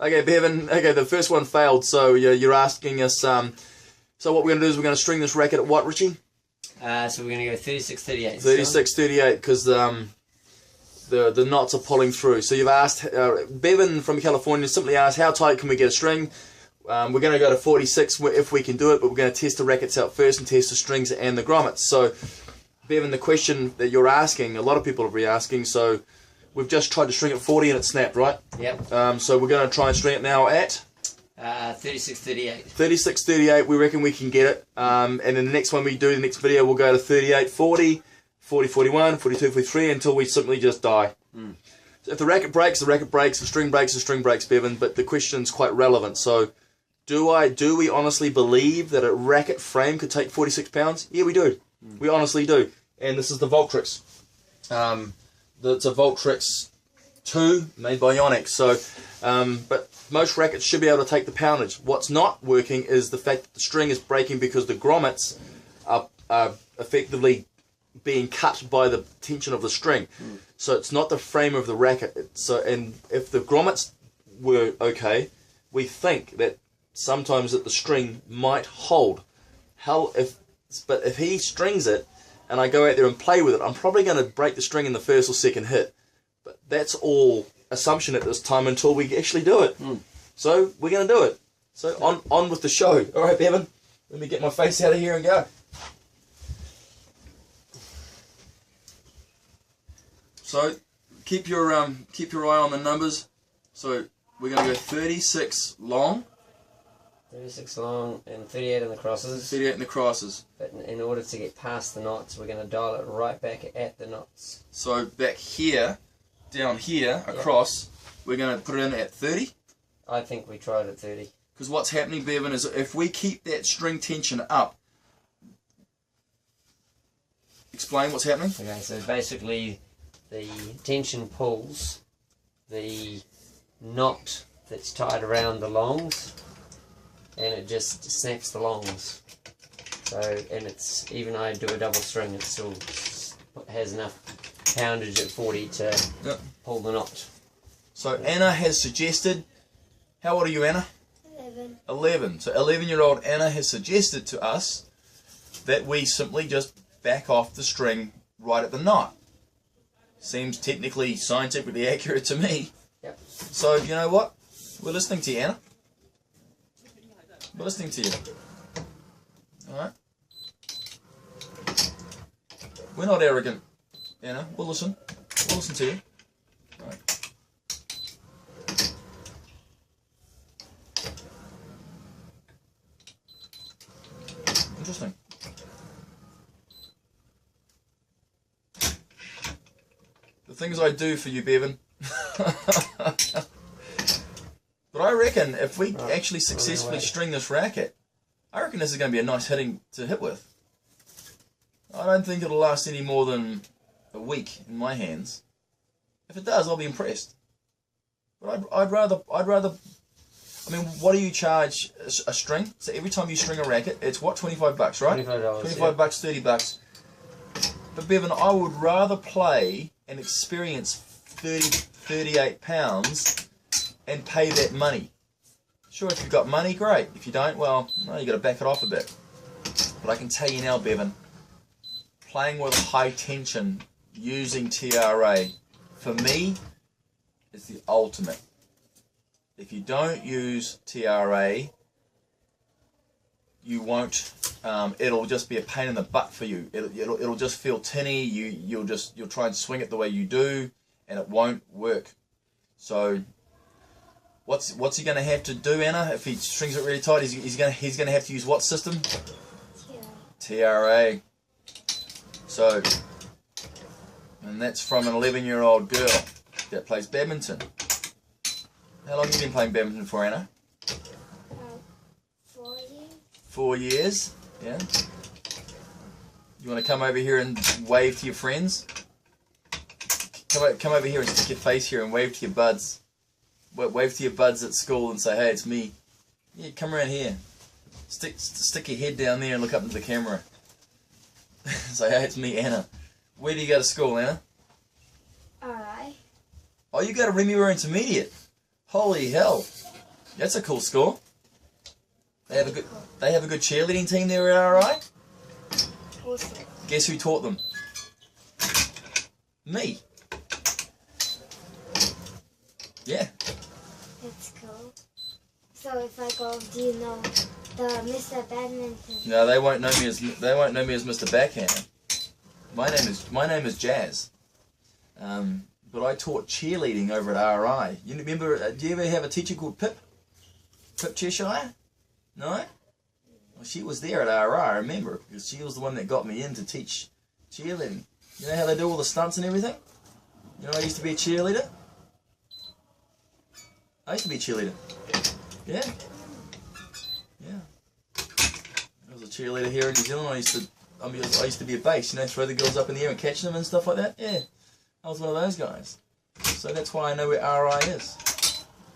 Okay, Bevan. Okay, the first one failed. So you're asking us. So what we're going to do is we're going to string this racket at what, Richie? So we're going to go 36-38. 36-38 because the knots are pulling through. So you've asked Bevan from California simply asked how tight can we get a string. We're going to go to 46 if we can do it, but we're going to test the rackets out first and test the strings and the grommets. So Bevan, the question that you're asking, a lot of people will be asking. So we've just tried to string at 40 and it snapped, right? Yep. So we're going to try and string it now at 36-38. 36-38. We reckon we can get it. And then the next one we do, the next video, we'll go to 38-40, 40-41, 42-43 until we simply just die. So if the racket breaks, the racket breaks. The string breaks, the string breaks, Bevan. But the question's quite relevant. So do we honestly believe that a racket frame could take 46 pounds? Yeah, we do. We honestly do. And this is the Voltrix. It's a Voltrix 2 made by Yonex. So, but most rackets should be able to take the poundage. What's not working is the fact that the string is breaking because the grommets are effectively being cut by the tension of the string. So it's not the frame of the racket. And if the grommets were okay, we think that sometimes that the string might hold. But if he strings it and I go out there and play with it, I'm probably going to break the string in the first or second hit. But that's all assumption at this time until we actually do it. So we're going to do it. So on with the show. All right, Bevan, let me get my face out of here and go. So keep your eye on the numbers. So we're going to go 36 long. 36 long and 38 in the crosses. 38 in the crosses. But in order to get past the knots, we're going to dial it right back at the knots. So back here, down here, across, we're going to put it in at 30. I think we tried at 30. Because what's happening, Bevan, is if we keep that string tension up, explain what's happening. Okay, so basically the tension pulls the knot that's tied around the longs, and it just snaps the longs. So, and it's, even I do a double string, it still has enough poundage at 40 to pull the knot. So Anna has suggested, how old are you, Anna? 11. 11. So 11-year-old Anna has suggested to us that we simply just back off the string right at the knot. Seems technically scientifically accurate to me. Yep. So you know what? We're listening to you, Anna. We're listening to you. Alright? We're not arrogant, Anna. We'll listen. We'll listen to you. Alright. Interesting. The things I do for you, Bevan. But I reckon if we actually successfully string this racket, I reckon this is going to be a nice hitting to hit with. I don't think it'll last any more than a week in my hands. If it does, I'll be impressed. But I'd rather. I mean, what do you charge a string? So every time you string a racket, it's what, $25, right? $25. $25, $30. But Bevan, I would rather play and experience 38 pounds and pay that money. Sure, if you've got money, great. If you don't, well, no, you got to back it off a bit. But I can tell you now, Bevan, playing with high tension using TRA, for me, is the ultimate. If you don't use TRA, you won't. It'll just be a pain in the butt for you. It'll just feel tinny. You'll try and swing it the way you do, and it won't work. So, what's he going to have to do, Anna? If he strings it really tight, he's going to have to use what system? TRA. So, and that's from an 11-year-old girl that plays badminton. How long have you been playing badminton for, Anna? 4 years. 4 years? Yeah. You want to come over here and wave to your friends? Come over here and stick your face here and wave to your buds. Wave to your buds at school and say, hey, it's me. Yeah, come around here. Stick your head down there and look up into the camera. Say, hey, it's me, Anna. Where do you go to school, Anna? Alright. Oh, you go to Remuera Intermediate. Holy hell. That's a cool score. They have a good cheerleading team there at RI. Awesome. Guess who taught them? Me. Yeah. That's cool. So if I go, do you know the Mr. Badminton? No, they won't know me as Mr. Backhand. My name is Jazz. But I taught cheerleading over at RI. You remember? Do you ever have a teacher called Pip? Pip Cheshire? No. Well, she was there at RI. I remember because she was the one that got me in to teach cheerleading. You know how they do all the stunts and everything? You know, I used to be a cheerleader. I used to be a cheerleader. Yeah. Yeah. I was a cheerleader here in New Zealand. I used to be a base, you know, throw the girls up in the air and catch them and stuff like that. Yeah. I was one of those guys. So that's why I know where RI is.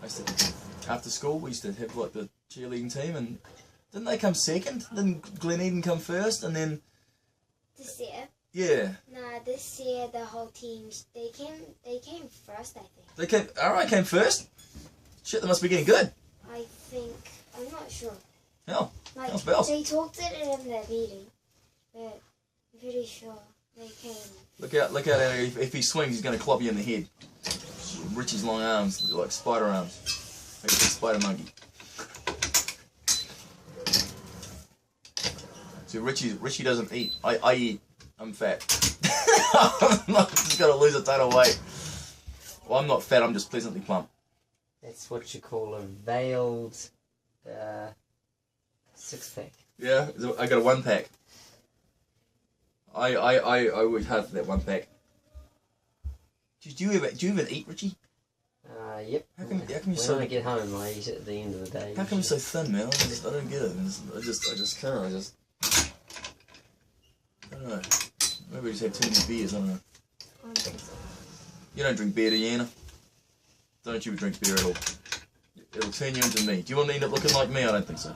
I used to, after school, we used to have like the cheerleading team, and didn't they come second? Didn't Gleneden come first? And then... This year? Yeah. Nah, this year the whole team, they came first, I think. They came, RI came first? Shit, they must be getting good. I think, I'm not sure. Hell, Like, how's bells? they talked it in the meeting, but I'm pretty sure they came. Look out, if he swings, he's going to clop you in the head. Richie's long arms, look like spider arms. Like a big spider monkey. So Richie doesn't eat. I eat. I'm fat. I'm just going to lose a ton of weight. Well, I'm not fat, I'm just pleasantly plump. That's what you call a veiled six-pack. Yeah, I got a 1-pack. I worked hard for that 1-pack. Do you even eat, Richie? Yep. How come you when so? I get home, I eat it at the end of the day. How come you're so thin, man? I don't get it. I just can't. I don't know. Maybe I just have too many beers. I don't know. You don't drink beer, do you, Anna? Don't you drink beer at all? It'll turn you into me. Do you want to end up looking like me? I don't think so.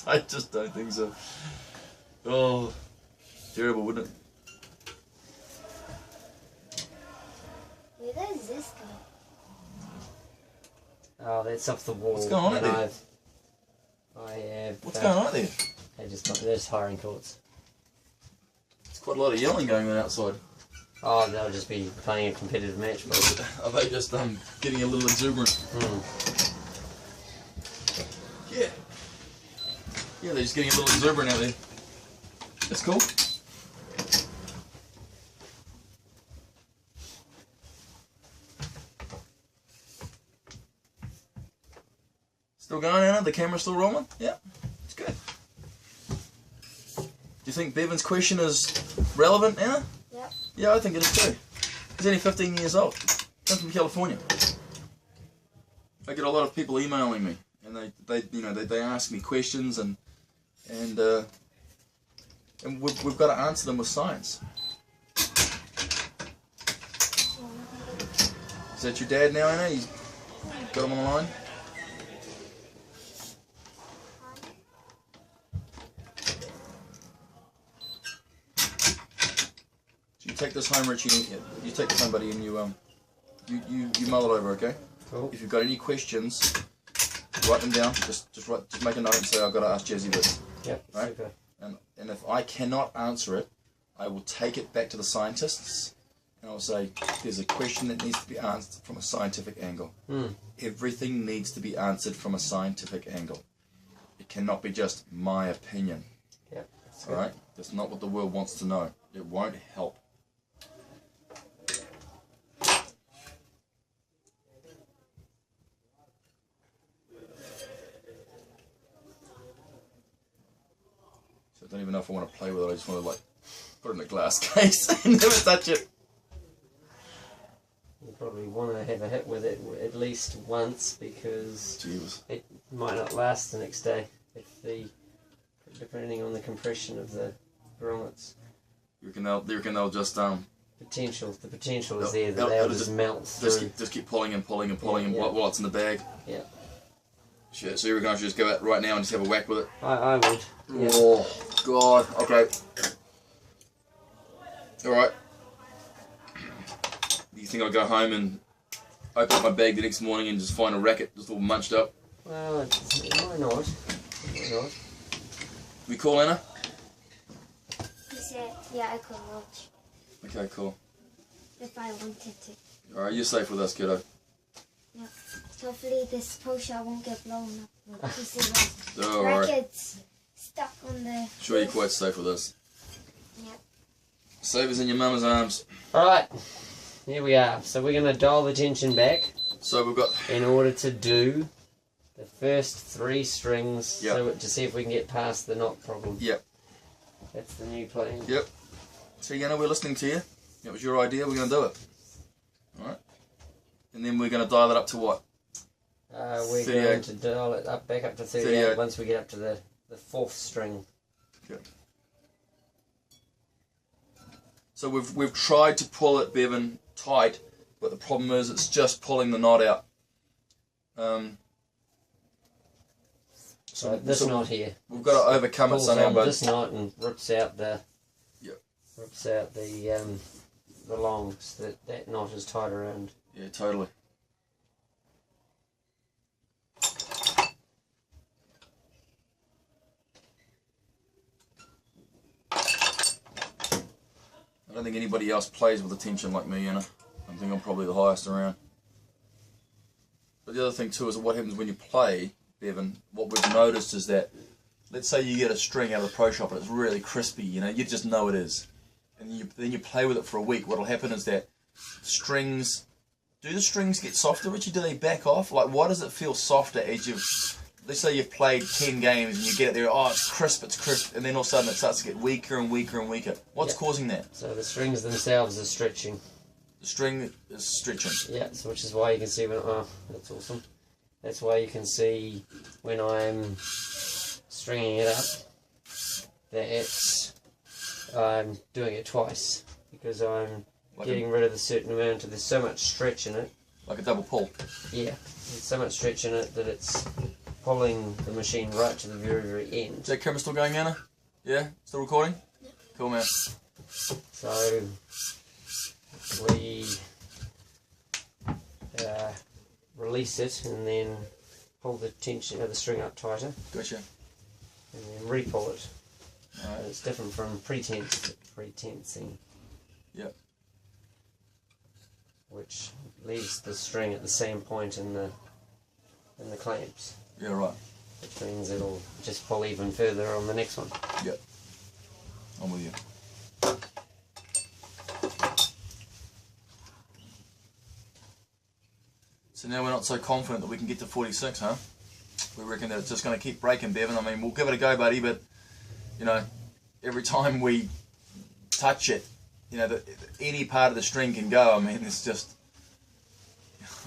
I just don't think so. Oh, terrible, wouldn't it? Where does this go? Oh, that's off the wall. What's going on there? I have. What's going on there? They're just hiring courts. There's quite a lot of yelling going on outside. Oh, they'll just be playing a competitive match, but Are they just getting a little exuberant? Yeah. Yeah, they're just getting a little exuberant out there. That's cool. Still going, Anna? The camera's still rolling? Yeah, it's good. Do you think Bevan's question is relevant, Anna? Yep. Yeah, I think it is too. He's only 15 years old. Comes from California. I get a lot of people emailing me, and they ask me questions, and we've got to answer them with science. Is that your dad now, Anna? You got him on the line? Take this home, Richie. You take this home, buddy, and you mull it over, okay? cool. If you've got any questions, write them down. Just make a note and say I've got to ask Jazzy this. Yep. Right? Super. And if I cannot answer it, I will take it back to the scientists, and I'll say there's a question that needs to be answered from a scientific angle. Everything needs to be answered from a scientific angle. It cannot be just my opinion. Yep. All right? That's not what the world wants to know. It won't help. I don't even know if I want to play with it. I just want to like put it in a glass case and never touch it. You probably want to have a hit with it at least once because it might not last the next day depending on the compression of the grommets. You reckon they'll just The potential is there that they'll just melt through. Just keep pulling and while it's in the bag. Yeah. Shit, so you reckon I should just go out right now and just have a whack with it? I would. Yeah. Oh God. Okay. All right. Do you think I'll go home and open up my bag the next morning and just find a racket just all munched up? Well, why not? Why not? We call Anna? He said, yeah, I could watch Okay, cool. if I wanted to. Alright, you're safe with us, kiddo. Yeah. Hopefully this pole shot won't get blown up. You see the Alright. rackets stuck on the... Sure you're quite safe with us. Yep. Safe as in your mama's arms. Alright, here we are. So we're going to dial the tension back So we've got... in order to do the first 3 strings, Yep. so to see if we can get past the knot problem. Yep. That's the new plan. Yep. So, Anna, we're listening to you. It was your idea, we're going to do it. Alright. And then we're going to dial it up to what? We're 38. going to dial it up back up to 38 once we get up to the 4th string. Okay. So we've tried to pull it, Bevan, tight, but the problem is it's just pulling the knot out. So this knot here. We've got to overcome it Pulls somehow, on but this knot and rips out the Yep. the longs that knot is tied around. yeah, totally. I don't think anybody else plays with the tension like me, Anna. I think I'm probably the highest around. But the other thing too is what happens when you play, Bevan. What we've noticed is that, let's say you get a string out of the pro shop and it's really crispy, you know, you just know it is. And then you play with it for a week. What'll happen is that do the strings get softer, Richie? Do they back off? Like, why does it feel softer as let's say you've played 10 games and you get it there, oh, it's crisp, and then all of a sudden it starts to get weaker and weaker and weaker. What's causing that? So the strings themselves are stretching. The string is stretching. Yeah, so which is why you can see when, oh, that's awesome. That's why you can see when I'm stringing it up that I'm doing it twice because I'm getting rid of the certain amount. There's so much stretch in it. Like a double pull. Yeah, there's so much stretch in it that it's pulling the machine right to the very, very end. Is that camera still going, Anna? Yeah? Still recording? Yeah. Cool, man. So we release it and then pull the tension of the string up tighter Gotcha. and then re-pull it. Alright. And it's different from pretensing, Yep. which leaves the string at the same point in the clamps, Yeah, right. which means it'll just pull even further on the next one. Yep. I'm with you. So now we're not so confident that we can get to 46, huh? We reckon that it's just going to keep breaking, Bevan. I mean, we'll give it a go, buddy, but, you know, every time we touch it, you know, any part of the string can go. I mean, it's just...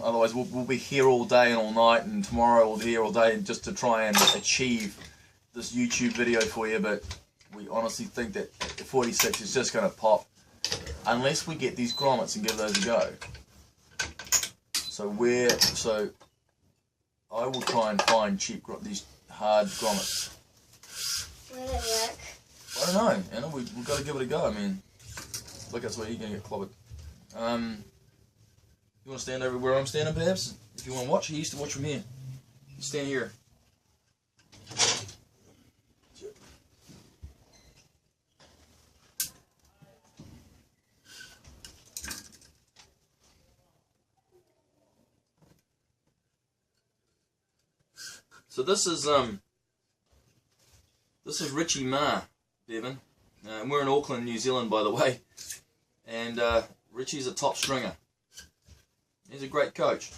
Otherwise, we'll be here all day and all night, and tomorrow we'll be here all day just to try and achieve this YouTube video for you, but we honestly think that 46 is just going to pop unless we get these grommets and give those a go. So I will try and find these hard grommets. Will it work? I don't know, Anna. We've got to give it a go. I mean, look, that's where you're going to get clobbered. You want to stand over where I'm standing, perhaps? If you want to watch, you used to watch from here. You stand here. So this is Richie Ma, Bevan, and we're in Auckland, New Zealand, by the way. And Richie's a top stringer. He's a great coach,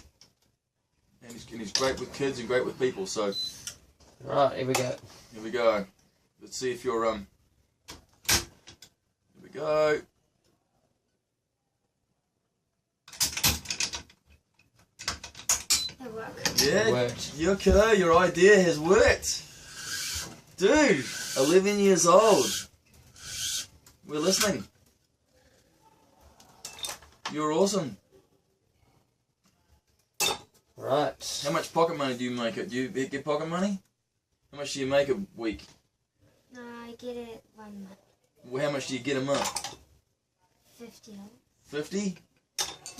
and he's great with kids and great with people. So, Right, here we go. here we go. Let's see if you're Here we go. It worked. Yeah, It worked. your kiddo, your idea has worked. Dude, 11 years old. We're listening. You're awesome. Right. How much pocket money do you make? Do you get pocket money? How much do you make a week? No, I get it 1 month. Well, how much do you get a month? 50. 50?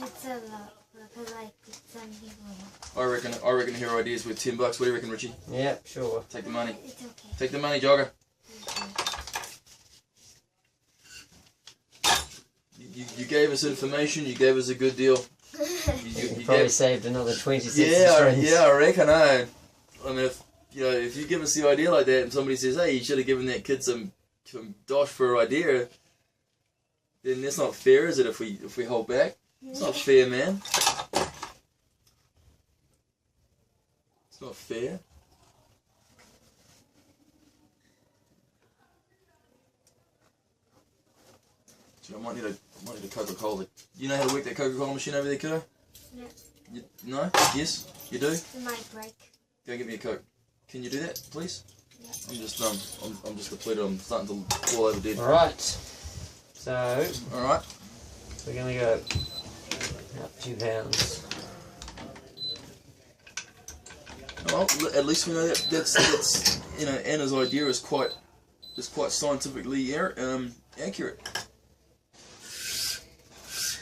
It's a lot. Because like some people. I reckon her idea's worth $10. What do you reckon, Richie? Yeah, sure. Take the money. It's okay. Take the money, Jogger. You gave us information. You gave us a good deal. You probably saved another 20 cents. Yeah, I reckon. I mean, if you give us the idea like that, and somebody says, "Hey, you should have given that kid some dosh for an idea," then that's not fair, is it? If we hold back, it's not fair, man. It's not fair. Gee, I might need a Coca-Cola. You know how to work that Coca-Cola machine over there, kiddo? No. No? Yes? You do? It might break. Go get me a Coke. Can you do that, please? Yeah. I'm just depleted. I'm starting to fall over dead. Alright. So, Alright. we're going to go up 2 pounds. Well, at least we know that's you know, Anna's idea is quite scientifically accurate.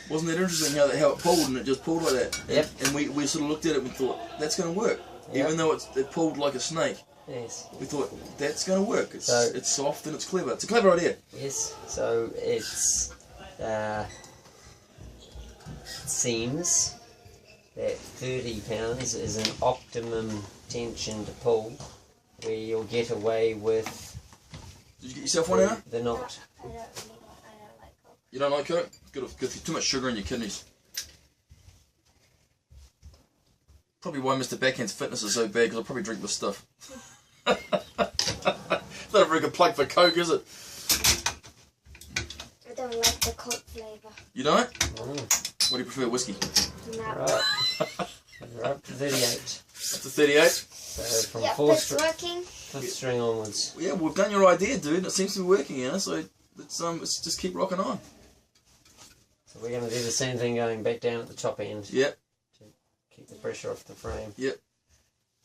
Wasn't that interesting how it pulled, and it just pulled like that? Yep. And we sort of looked at it and thought, that's going to work. Yep. Even though it pulled like a snake. Yes. We thought, that's going to work. It's soft and it's clever. It's a clever idea. Yes. So it's it seems that 30 pounds is an optimum tension to pull, where you'll get away with. Did you get yourself one, Anna? The knot. I don't like Coke. You don't like Coke? Good. Too much sugar in your kidneys. Probably why Mr. Backhand's fitness is so bad, because I probably drink this stuff. It's not a very good plug for Coke, is it? I don't like the Coke flavour. You don't? Mm. What do you prefer, whiskey? No. Right. We're up to 38. Up to 38? So from Yep, it's working. 5th string onwards. Yeah, we've done your idea, dude. It seems to be working, Anna, so let's just keep rocking on. So we're going to do the same thing going back down at the top end. Yep. Keep the pressure off the frame. Yep.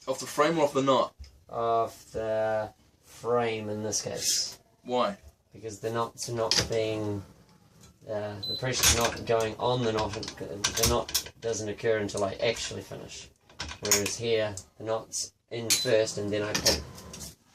Off the frame or off the knot? Off the frame in this case. Why? Because the knot's not being... the pressure's not going on the knot. The knot doesn't occur until I actually finish. Whereas here, the knot's in first and then I pull.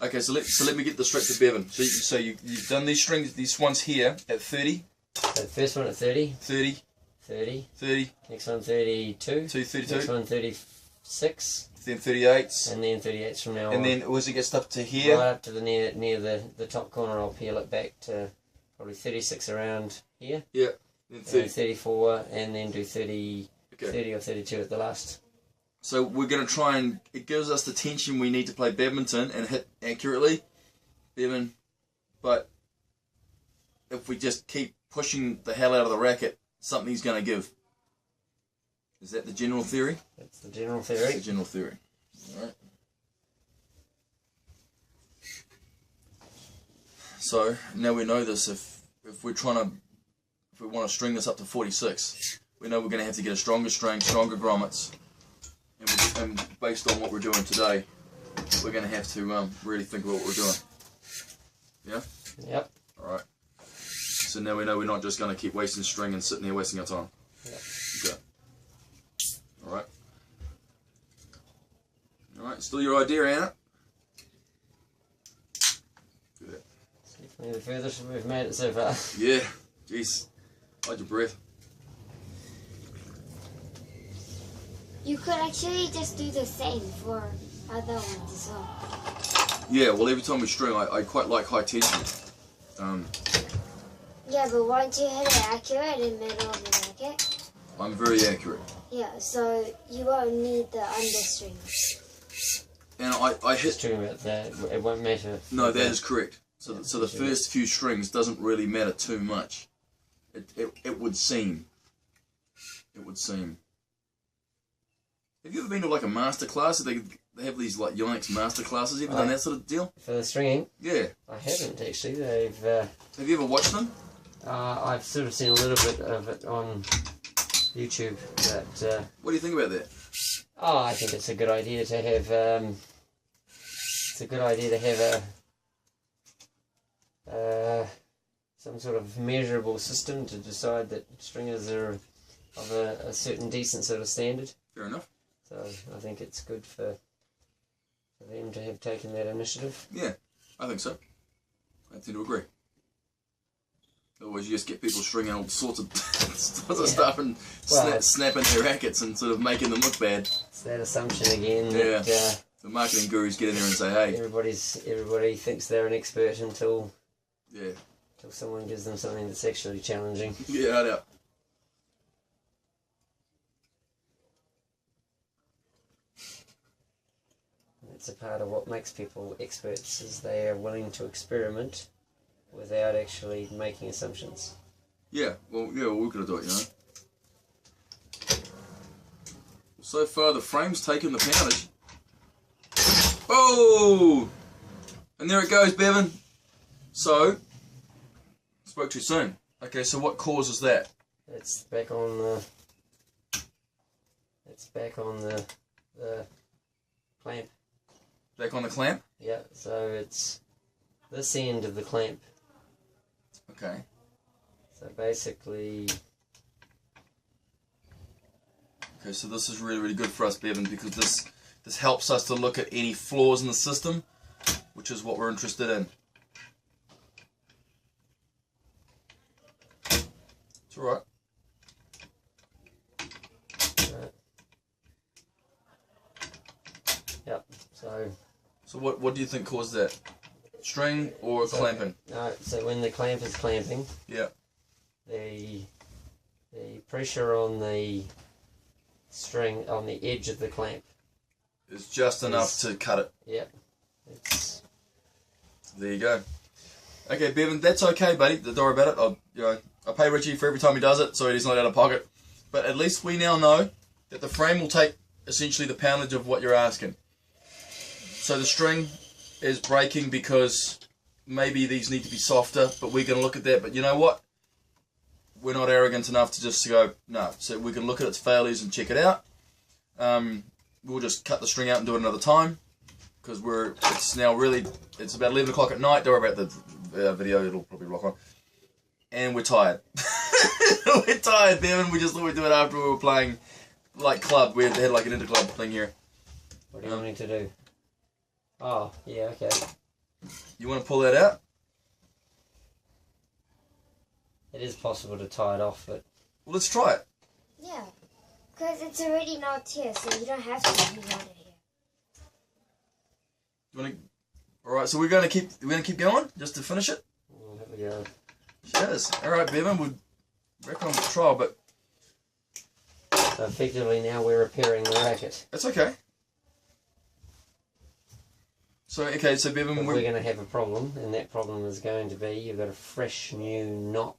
Okay, so let me get this straight to Bevan. So you've done these strings, these ones here at 30. So the first one at 30. 30. 30. 30. Next one 32. 32. Next one 36. Then 38s. And then 38s from now on. And then as it gets up to here. Right up to the near the top corner, I'll peel it back to probably 36 around here. Yeah. Then 30. 34, and then do 30, Okay. 30 or 32 at the last. So we're going to try and, it gives us the tension we need to play badminton and hit accurately, Bevan, but if we just keep pushing the hell out of the racket, something's going to give. Is that the general theory? That's the general That's theory. the general theory. Alright. So now we know this, if we want to string this up to 46, we know we're going to have to get a stronger string, stronger grommets. And based on what we're doing today, we're going to have to really think about what we're doing. Yeah? Yep. Alright. So now we know we're not just going to keep wasting string and sitting there wasting our time. Yep. Okay. Alright. Alright, still your idea, Anna? Good. It's definitely the furthest we've made it so far. Yeah. Jeez. Hold your breath. You could actually just do the same for other ones as well. Yeah, well every time we string, I quite like high tension. Yeah, but once you hit it accurate in the middle of the racket, I'm very accurate. yeah, so you won't need the understring. And I hit... Just talking about that, it won't matter. No, that is correct. So the first few strings doesn't really matter too much. It would seem. It would seem. Have you ever been to like a master class? They have these like Yonex master classes. You ever done that sort of deal? For the stringing? Yeah. I haven't actually. They've. Have you ever watched them? I've sort of seen a little bit of it on YouTube. But What do you think about that? oh, I think it's a good idea to have. It's a good idea to have some sort of measurable system to decide that stringers are of a certain decent sort of standard. Fair enough. So I think it's good for them to have taken that initiative. Yeah, I think so. I tend to agree. Otherwise, you just get people stringing all sorts of stuff and snapping their rackets and sort of making them look bad. It's that assumption again. Yeah. That, the marketing gurus get in there and say, "Hey, everybody thinks they're an expert until yeah, until someone gives them something that's actually challenging." Yeah, I know. That's a part of what makes people experts, is they are willing to experiment without actually making assumptions. Yeah, well, we're gonna do it, you know. So far, the frame's taken the poundage. Oh! And there it goes, Bevan. So, spoke too soon. Okay, so what causes that? It's back on the clamp. Back on the clamp? Yeah, so it's this end of the clamp. Okay. So basically... Okay, so this is really, really good for us, Bevan, because this helps us to look at any flaws in the system, which is what we're interested in. It's alright. Yep, So what do you think caused that? String or clamping? No, so when the clamp is clamping, Yeah. the pressure on the string on the edge of the clamp It's just enough to cut it. Yep. It's There you go. Okay, Bevan, that's okay, buddy. Don't worry about it. I pay Richie for every time he does it, so he's not out of pocket. But at least we now know that the frame will take essentially the poundage of what you're asking. So the string is breaking because maybe these need to be softer, but we're going to look at that. But you know what? We're not arrogant enough to just go, no. So we can look at its failures and check it out. We'll just cut the string out and do it another time, because it's about 11 o'clock at night. Don't worry about the video, it'll probably rock on. And we're tired. We're tired, Bevan. We just thought we'd do it after we were playing like club. We had like an interclub thing here. What do you want me to do? Oh, yeah, okay. You want to pull that out? It is possible to tie it off, but... Well, let's try it. Yeah, because it's already not here, so you don't have to rewrite it here. You want to? All right. So we're gonna keep going just to finish it. We'll have a go. Cheers. All right, Bevan. We'll reckon on the trial, but So effectively now we're repairing the racket. that's okay. So so Bevan, But we're going to have a problem, and that problem is going to be you've got a fresh new knot.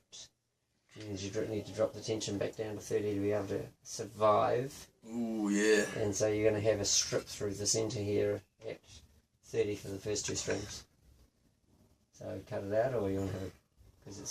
Which means you need to drop the tension back down to 30 to be able to survive. Ooh, yeah. And so you're going to have a strip through the centre here at 30 for the first two strings. So cut it out, or you want to have it, because it's